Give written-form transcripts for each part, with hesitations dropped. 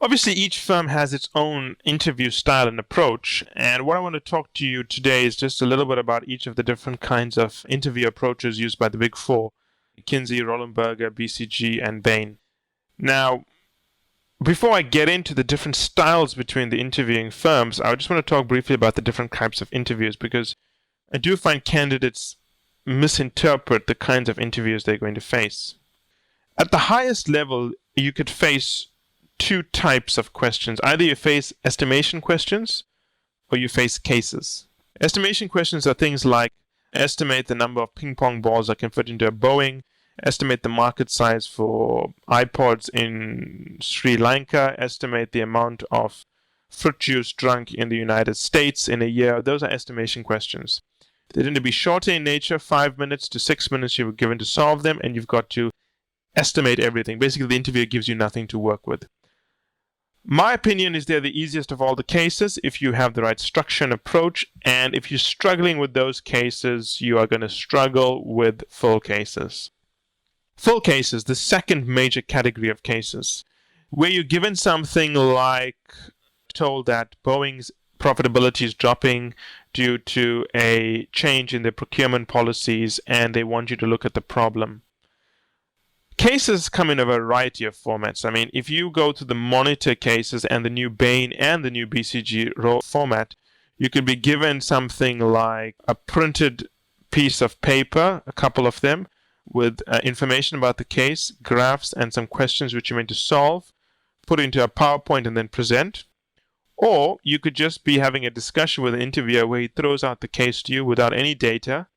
Obviously, each firm has its own interview style and approach. And what I want to talk to you today is just a little bit about each of the different kinds of interview approaches used by the Big Four: McKinsey, Rollenberger, BCG, and Bain. Now, before I get into the different styles between the interviewing firms, I just want to talk briefly about the different types of interviews, because I do find candidates misinterpret the kinds of interviews they're going to face. At the highest level, you could face two types of questions. Either you face estimation questions or you face cases. Estimation questions are things like estimate the number of ping pong balls that can fit into a Boeing, estimate the market size for iPods in Sri Lanka, estimate the amount of fruit juice drunk in the United States in a year. Those are estimation questions. They tend to be shorter in nature, 5 minutes to 6 minutes you were given to solve them, and you've got to estimate everything. Basically, the interviewer gives you nothing to work with. My opinion is they're the easiest of all the cases if you have the right structure and approach, and if you're struggling with those cases, you are going to struggle with full cases. Full cases, the second major category of cases, where you're given something like told that Boeing's profitability is dropping due to a change in their procurement policies, and they want you to look at the problem. Cases come in a variety of formats. I mean, if you go to the monitor cases and the new Bain and the new BCG format, you could be given something like a printed piece of paper, a couple of them, with information about the case, graphs, and some questions which you're meant to solve, put into a PowerPoint and then present. Or you could just be having a discussion with an interviewer where he throws out the case to you without any data,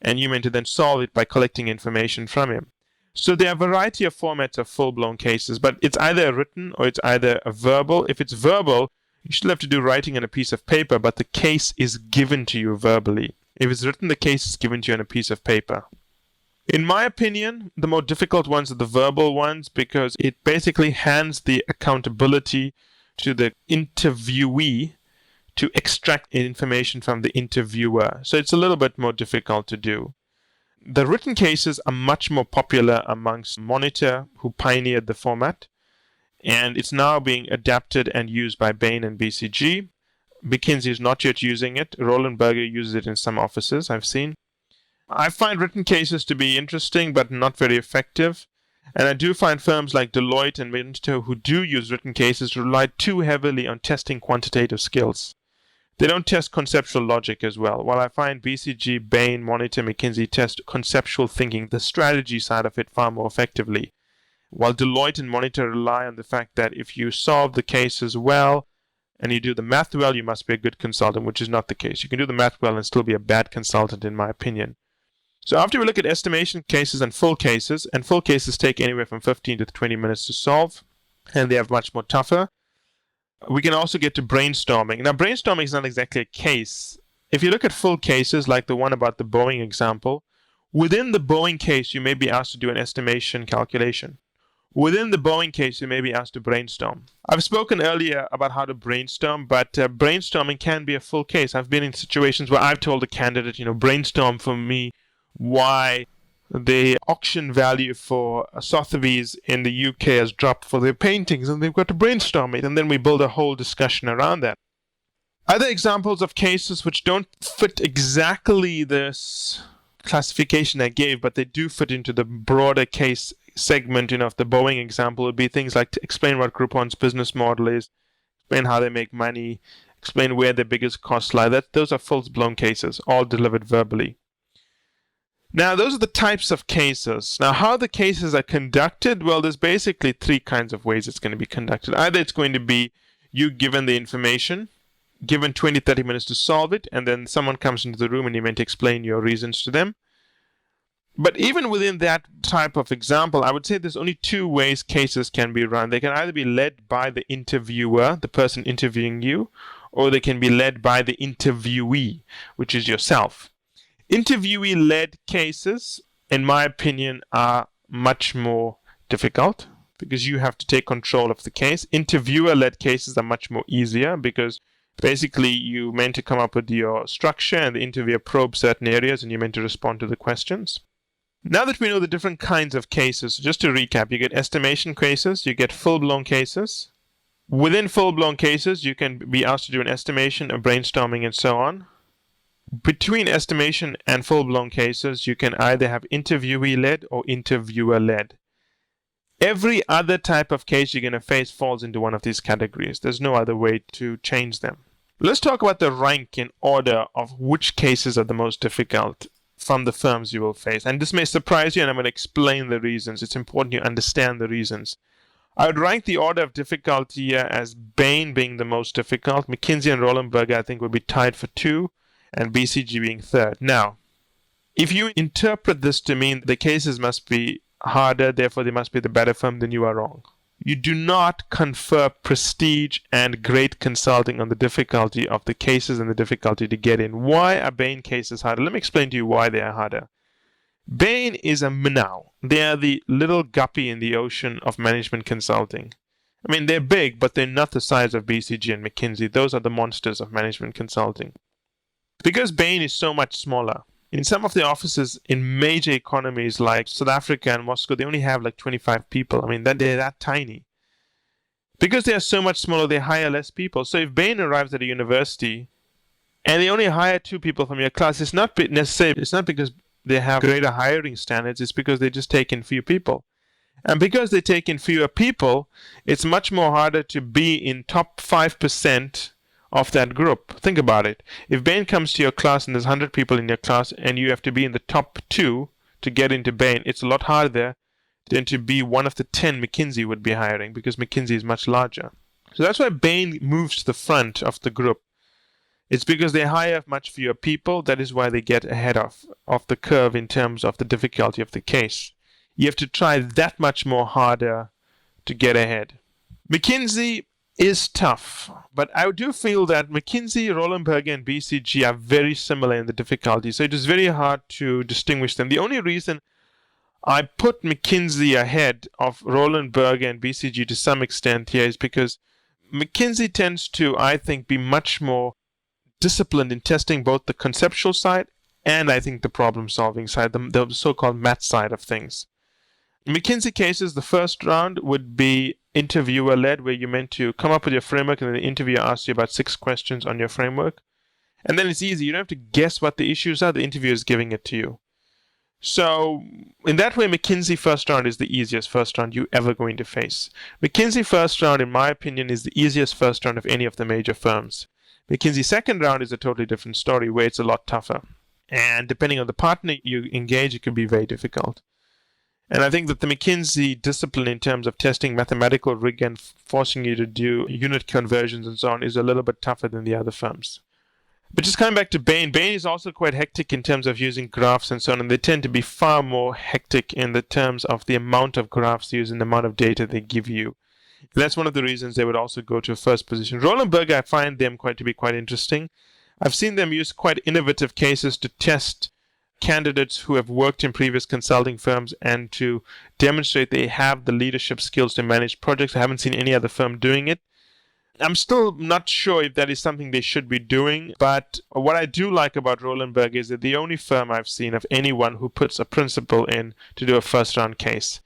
and you're meant to then solve it by collecting information from him. So there are a variety of formats of full-blown cases, but it's either a written or it's either a verbal. If it's verbal, you still have to do writing on a piece of paper, but the case is given to you verbally. If it's written, the case is given to you on a piece of paper. In my opinion, the more difficult ones are the verbal ones, because it basically hands the accountability to the interviewee to extract information from the interviewer. So it's a little bit more difficult to do. The written cases are much more popular amongst Monitor, who pioneered the format, and it's now being adapted and used by Bain and BCG. McKinsey is not yet using it. Rollenberger uses it in some offices I've seen. I find written cases to be interesting but not very effective, and I do find firms like Deloitte and Monitor who do use written cases rely too heavily on testing quantitative skills. They don't test conceptual logic as well. While I find BCG, Bain, Monitor, McKinsey test conceptual thinking, the strategy side of it, far more effectively. While Deloitte and Monitor rely on the fact that if you solve the cases well and you do the math well, you must be a good consultant, which is not the case. You can do the math well and still be a bad consultant, in my opinion. So after we look at estimation cases and full cases take anywhere from 15 to 20 minutes to solve, and they are much more tougher. We can also get to brainstorming. Now, brainstorming is not exactly a case. If you look at full cases, like the one about the Boeing example, within the Boeing case, you may be asked to do an estimation calculation. Within the Boeing case, you may be asked to brainstorm. I've spoken earlier about how to brainstorm, but brainstorming can be a full case. I've been in situations where I've told a candidate, brainstorm for me why the auction value for Sotheby's in the UK has dropped for their paintings, and they've got to brainstorm it, and then we build a whole discussion around that. Other examples of cases which don't fit exactly this classification I gave, but they do fit into the broader case segment of the Boeing example would be things like to explain what Groupon's business model is, explain how they make money, explain where their biggest costs lie. Those are full-blown cases, all delivered verbally. Now, those are the types of cases. Now, how the cases are conducted, well, there's basically three kinds of ways it's going to be conducted. Either it's going to be you given the information, given 20, 30 minutes to solve it, and then someone comes into the room and you're meant to explain your reasons to them. But even within that type of example, I would say there's only two ways cases can be run. They can either be led by the interviewer, the person interviewing you, or they can be led by the interviewee, which is yourself. Interviewee-led cases, in my opinion, are much more difficult because you have to take control of the case. Interviewer-led cases are much more easier because basically you're meant to come up with your structure and the interviewer probes certain areas and you're meant to respond to the questions. Now that we know the different kinds of cases, just to recap, you get estimation cases, you get full-blown cases, Within full-blown cases, you can be asked to do an estimation, a brainstorming, and so on. Between estimation and full-blown cases, you can either have interviewee-led or interviewer-led. Every other type of case you're going to face falls into one of these categories. There's no other way to change them. Let's talk about the rank in order of which cases are the most difficult from the firms you will face. And this may surprise you, and I'm going to explain the reasons. It's important you understand the reasons. I would rank the order of difficulty here as Bain being the most difficult. McKinsey and Rollenberger, I think, would be tied for 2, and BCG being 3rd. Now, if you interpret this to mean the cases must be harder, therefore they must be the better firm, then you are wrong. You do not confer prestige and great consulting on the difficulty of the cases and the difficulty to get in. Why are Bain cases harder? Let me explain to you why they are harder. Bain is a minnow. They are the little guppy in the ocean of management consulting. I mean, they're big, but they're not the size of BCG and McKinsey. Those are the monsters of management consulting. Because Bain is so much smaller, in some of the offices in major economies like South Africa and Moscow, they only have like 25 people. I mean, they're that tiny. Because they are so much smaller, they hire less people. So if Bain arrives at a university and they only hire 2 people from your class, it's not necessarily, it's not because they have greater hiring standards, it's because they just take in few people. And because they take in fewer people, it's much more harder to be in top 5% of that group. Think about it. If Bain comes to your class and there's 100 people in your class and you have to be in the top 2 to get into Bain, it's a lot harder than to be one of the 10 McKinsey would be hiring, because McKinsey is much larger. So that's why Bain moves to the front of the group. It's because they hire much fewer people. That is why they get ahead of the curve in terms of the difficulty of the case. You have to try that much more harder to get ahead. McKinsey is tough, but I do feel that McKinsey, Rollenberger, and BCG are very similar in the difficulty, so it is very hard to distinguish them. The only reason I put McKinsey ahead of Rollenberger and BCG to some extent here is because McKinsey tends to, I think, be much more disciplined in testing both the conceptual side and I think the problem-solving side, the so-called math side of things. In McKinsey cases, the first round would be interviewer-led, where you're meant to come up with your framework and then the interviewer asks you about 6 questions on your framework. And then it's easy. You don't have to guess what the issues are. The interviewer is giving it to you. So in that way, McKinsey first round is the easiest first round you're ever going to face. McKinsey first round, in my opinion, is the easiest first round of any of the major firms. McKinsey second round is a totally different story, where it's a lot tougher. And depending on the partner you engage, it can be very difficult. And I think that the McKinsey discipline in terms of testing mathematical rig and forcing you to do unit conversions and so on is a little bit tougher than the other firms. But just coming back to Bain, Bain is also quite hectic in terms of using graphs and so on, and they tend to be far more hectic in the terms of the amount of graphs used and the amount of data they give you. That's one of the reasons they would also go to a first position. Rollenberger, I find them to be quite interesting. I've seen them use quite innovative cases to test candidates who have worked in previous consulting firms and to demonstrate they have the leadership skills to manage projects. I haven't seen any other firm doing it. I'm still not sure if that is something they should be doing, but what I do like about Rollenberger is that the only firm I've seen of anyone who puts a principal in to do a first round case.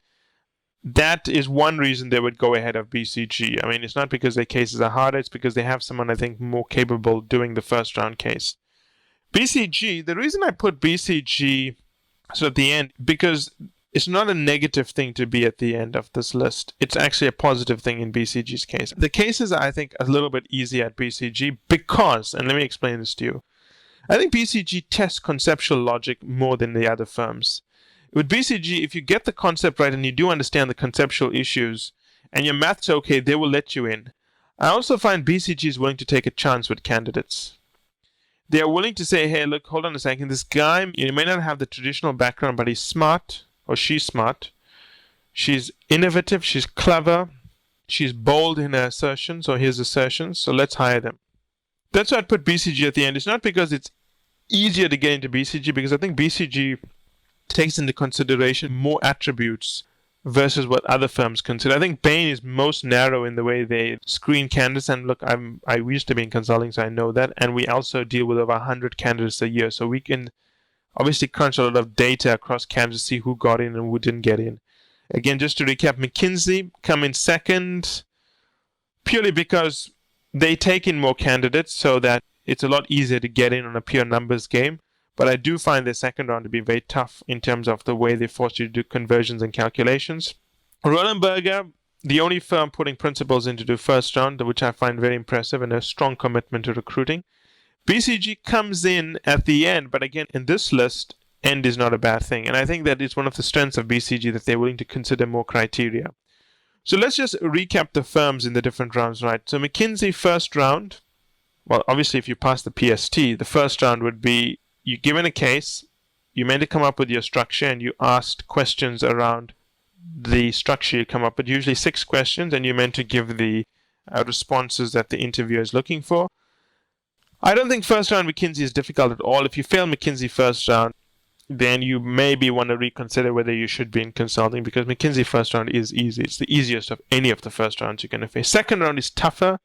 That is one reason they would go ahead of BCG. I mean, it's not because their cases are harder, it's because they have someone, I think, more capable doing the first round case. BCG, the reason I put BCG at the end, because it's not a negative thing to be at the end of this list. It's actually a positive thing in BCG's case. The cases are, I think, a little bit easier at BCG because, and let me explain this to you, I think BCG tests conceptual logic more than the other firms. With BCG, if you get the concept right and you do understand the conceptual issues and your math's okay, they will let you in. I also find BCG is willing to take a chance with candidates. They are willing to say, hey, look, hold on a second. This guy, you may not have the traditional background, but he's smart, or she's smart. She's innovative, she's clever, she's bold in her assertions or his assertions, so let's hire them. That's why I put BCG at the end. It's not because it's easier to get into BCG, because I think BCG takes into consideration more attributes versus what other firms consider. I think Bain is most narrow in the way they screen candidates. And look, I used to be in consulting, so I know that. And we also deal with over 100 candidates a year. So we can obviously crunch a lot of data across candidates to see who got in and who didn't get in. Again, just to recap, McKinsey come in second, purely because they take in more candidates so that it's a lot easier to get in on a pure numbers game. But I do find the second round to be very tough in terms of the way they force you to do conversions and calculations. Roland Berger, the only firm putting principals in to do first round, which I find very impressive and a strong commitment to recruiting. BCG comes in at the end, but again, in this list, end is not a bad thing. And I think that it's one of the strengths of BCG that they're willing to consider more criteria. So let's just recap the firms in the different rounds, right? So McKinsey first round, well, obviously if you pass the PST, the first round would be you're given a case, you meant to come up with your structure, and you asked questions around the structure you come up with, usually 6 questions, and you're meant to give the responses that the interviewer is looking for. I don't think first round McKinsey is difficult at all. If you fail McKinsey first round, then you maybe want to reconsider whether you should be in consulting, because McKinsey first round is easy. It's the easiest of any of the first rounds you're going to face. Second round is tougher.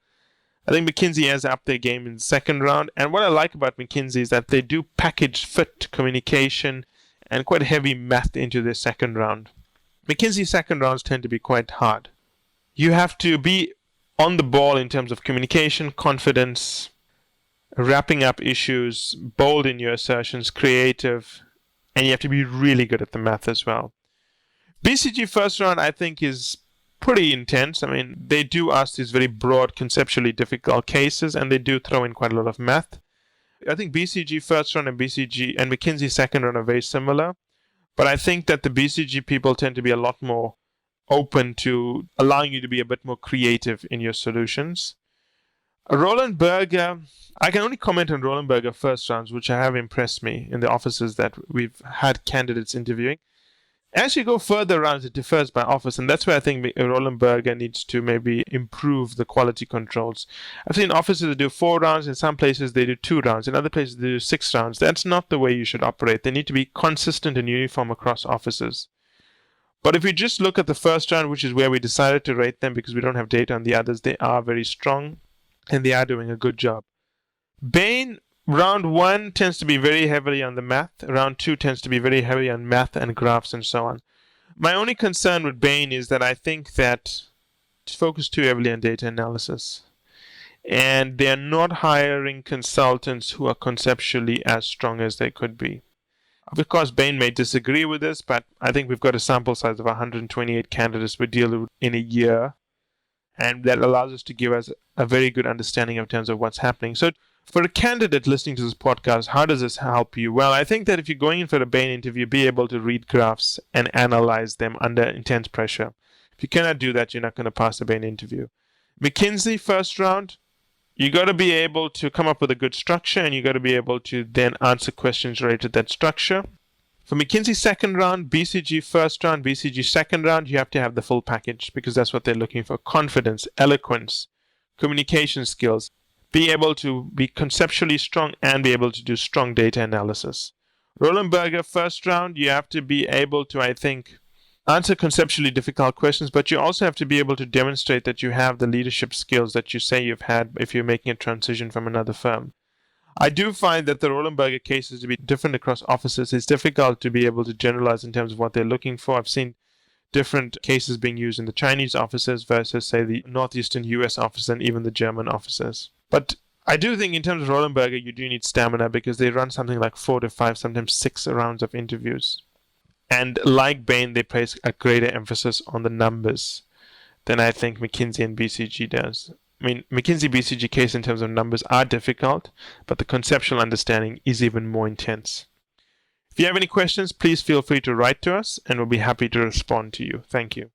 I think McKinsey has upped their game in the second round. And what I like about McKinsey is that they do package fit communication and quite heavy math into their second round. McKinsey second rounds tend to be quite hard. You have to be on the ball in terms of communication, confidence, wrapping up issues, bold in your assertions, creative, and you have to be really good at the math as well. BCG first round, I think, is pretty intense. I mean, they do ask these very broad, conceptually difficult cases, and they do throw in quite a lot of math. I think BCG first round and BCG and McKinsey second round are very similar, but I think that the BCG people tend to be a lot more open to allowing you to be a bit more creative in your solutions. Roland Berger, I can only comment on Roland Berger first rounds, which have impressed me in the offices that we've had candidates interviewing. As you go further rounds, it differs by office, and that's where I think Roland Berger needs to maybe improve the quality controls. I've seen offices that do 4 rounds, in some places they do 2 rounds, in other places they do 6 rounds. That's not the way you should operate. They need to be consistent and uniform across offices. But if we just look at the first round, which is where we decided to rate them because we don't have data on the others, they are very strong and they are doing a good job. Bain, round 1 tends to be very heavily on the math. Round 2 tends to be very heavy on math and graphs and so on. My only concern with Bain is that I think that it's focused too heavily on data analysis. And they're not hiring consultants who are conceptually as strong as they could be. Of course, Bain may disagree with this, but I think we've got a sample size of 128 candidates we deal with in a year. And that allows us to give us a very good understanding in terms of what's happening. So for a candidate listening to this podcast, how does this help you? Well, I think that if you're going in for a Bain interview, be able to read graphs and analyze them under intense pressure. If you cannot do that, you're not going to pass the Bain interview. McKinsey first round, you got to be able to come up with a good structure, and you got to be able to then answer questions related to that structure. For McKinsey second round, BCG first round, BCG second round, you have to have the full package because that's what they're looking for. Confidence, eloquence, communication skills, be able to be conceptually strong and be able to do strong data analysis. Roland Berger first round, you have to be able to, I think, answer conceptually difficult questions, but you also have to be able to demonstrate that you have the leadership skills that you say you've had if you're making a transition from another firm. I do find that the Roland Berger cases to be different across offices. It's difficult to be able to generalize in terms of what they're looking for. I've seen different cases being used in the Chinese offices versus, say, the Northeastern US office and even the German offices. But I do think in terms of Roland Berger, you do need stamina because they run something like 4 to 5, sometimes 6 rounds of interviews. And like Bain, they place a greater emphasis on the numbers than I think McKinsey and BCG does. I mean, McKinsey BCG case in terms of numbers are difficult, but the conceptual understanding is even more intense. If you have any questions, please feel free to write to us and we'll be happy to respond to you. Thank you.